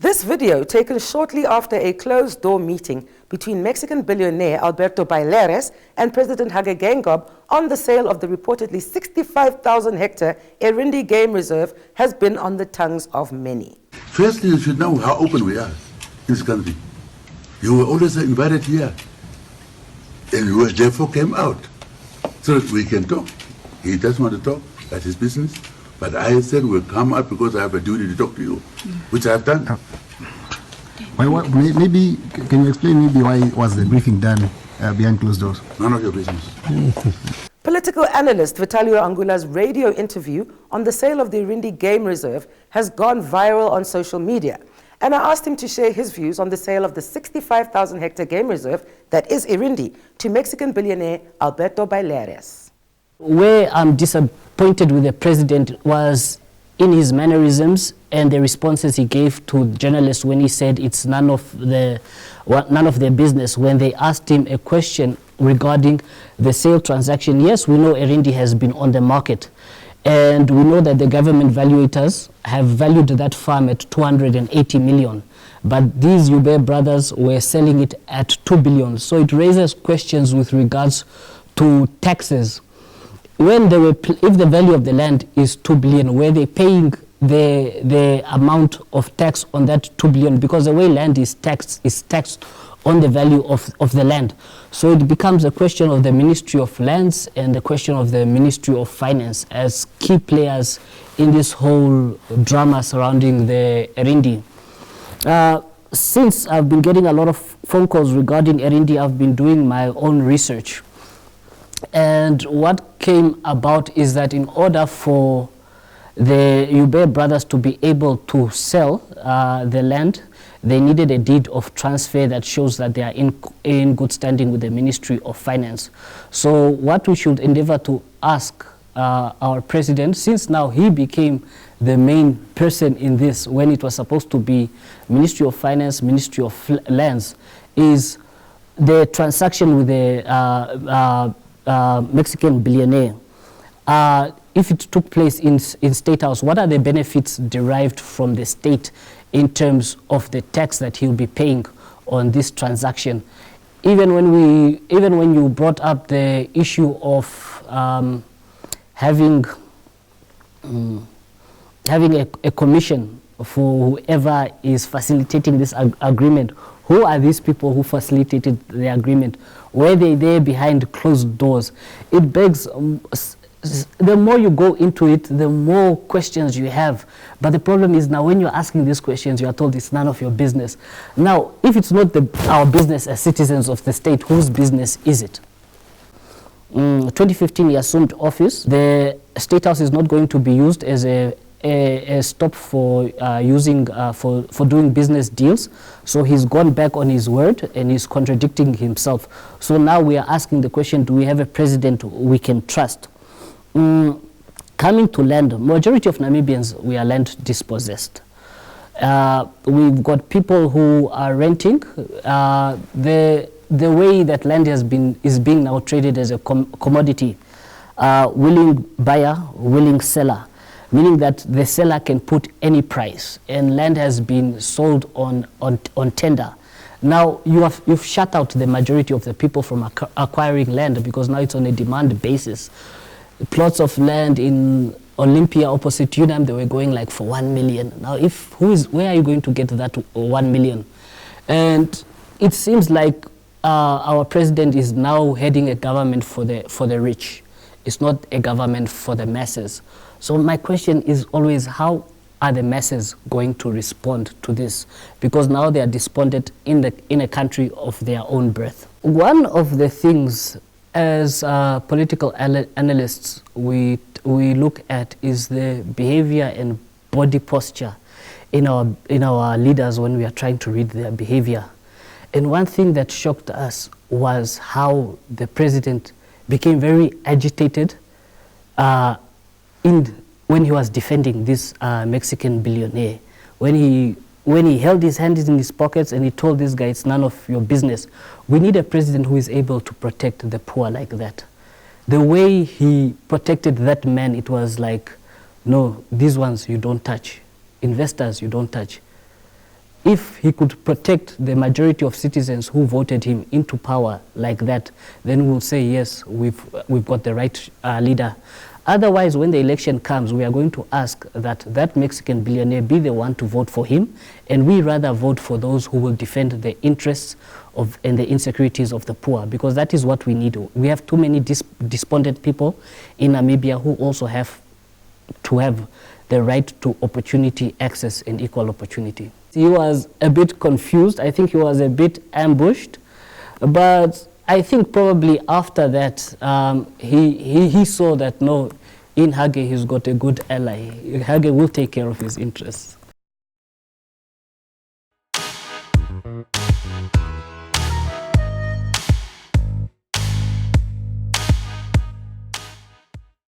This video, taken shortly after a closed-door meeting between Mexican billionaire Alberto Bailleres and President Gebhardt on the sale of the reportedly 65,000-hectare Erindi Game Reserve, has been on the tongues of many. Firstly, you should know how open we are in this country. You were always invited here, and you therefore came out so that we can talk. He doesn't want to talk, that's his business. But I said we'll come out because I have a duty to talk to you, which I've done. Maybe, can you explain maybe why was the briefing done behind closed doors? None of your business. Political analyst Vitalio Angula's radio interview on the sale of the Erindi Game Reserve has gone viral on social media. And I asked him to share his views on the sale of the 65,000-hectare game reserve that is Erindi to Mexican billionaire Alberto Bailleres. Where I'm disappointed with the president was in his mannerisms and the responses he gave to journalists when he said it's none of their business. When they asked him a question regarding the sale transaction, yes, we know Erindi has been on the market, and we know that the government valuators have valued that farm at 280 million. But these Gebhardt brothers were selling it at 2 billion. So it raises questions with regards to taxes. When they were, if the value of the land is 2 billion, were they paying the amount of tax on that 2 billion? Because the way land is taxed on the value of the land. So it becomes a question of the Ministry of Lands and the question of the Ministry of Finance as key players in this whole drama surrounding the Erindi. Since I've been getting a lot of phone calls regarding Erindi, I've been doing my own research. And what came about is that in order for the Gebhardt brothers to be able to sell the land, they needed a deed of transfer that shows that they are in good standing with the Ministry of Finance. So what we should endeavor to ask our president, since now he became the main person in this when it was supposed to be Ministry of Finance, Ministry of Lands, is the transaction with the Mexican billionaire. If it took place in State House, what are the benefits derived from the state in terms of the tax that he'll be paying on this transaction? Even when you brought up the issue of having a commission for whoever is facilitating this agreement, who are these people who facilitated the agreement? Were they there behind closed doors? It begs, the more you go into it, the more questions you have. But the problem is now when you're asking these questions, you are told it's none of your business. Now, if it's not our business as citizens of the state, whose business is it? 2015, he assumed office. The State House is not going to be used as a stop for for doing business deals. So he's gone back on his word and he's contradicting himself. So now we are asking the question, do we have a president we can trust? Coming to land, majority of Namibians, we are land dispossessed. We've got people who are renting. The way that land is being now traded as a commodity, willing buyer, willing seller, meaning that the seller can put any price, and land has been sold on tender. Now you've shut out the majority of the people from acquiring land because now it's on a demand basis. Plots of land in Olympia opposite UNAM, they were going like for 1 million. Now where are you going to get that 1 million? And it seems like our president is now heading a government for the rich. It's not a government for the masses. So my question is always, how are the masses going to respond to this? Because now they are despondent in a country of their own birth. One of the things as political analysts we look at is the behavior and body posture in our leaders when we are trying to read their behavior. And one thing that shocked us was how the president became very agitated when he was defending this Mexican billionaire. When he held his hands in his pockets and he told this guy, it's none of your business. We need a president who is able to protect the poor like that. The way he protected that man, it was like, no, these ones you don't touch. Investors you don't touch. if he could protect the majority of citizens who voted him into power like that, then we'll say, yes, we've got the right leader. Otherwise, when the election comes, we are going to ask that that Mexican billionaire be the one to vote for him, and we rather vote for those who will defend the interests of and the insecurities of the poor, because that is what we need. We have too many despondent people in Namibia who also have to have the right to opportunity, access, and equal opportunity. He was a bit confused. I think he was a bit ambushed, but I think probably after that, he saw that, no, in Hage he's got a good ally. Hage will take care of his interests.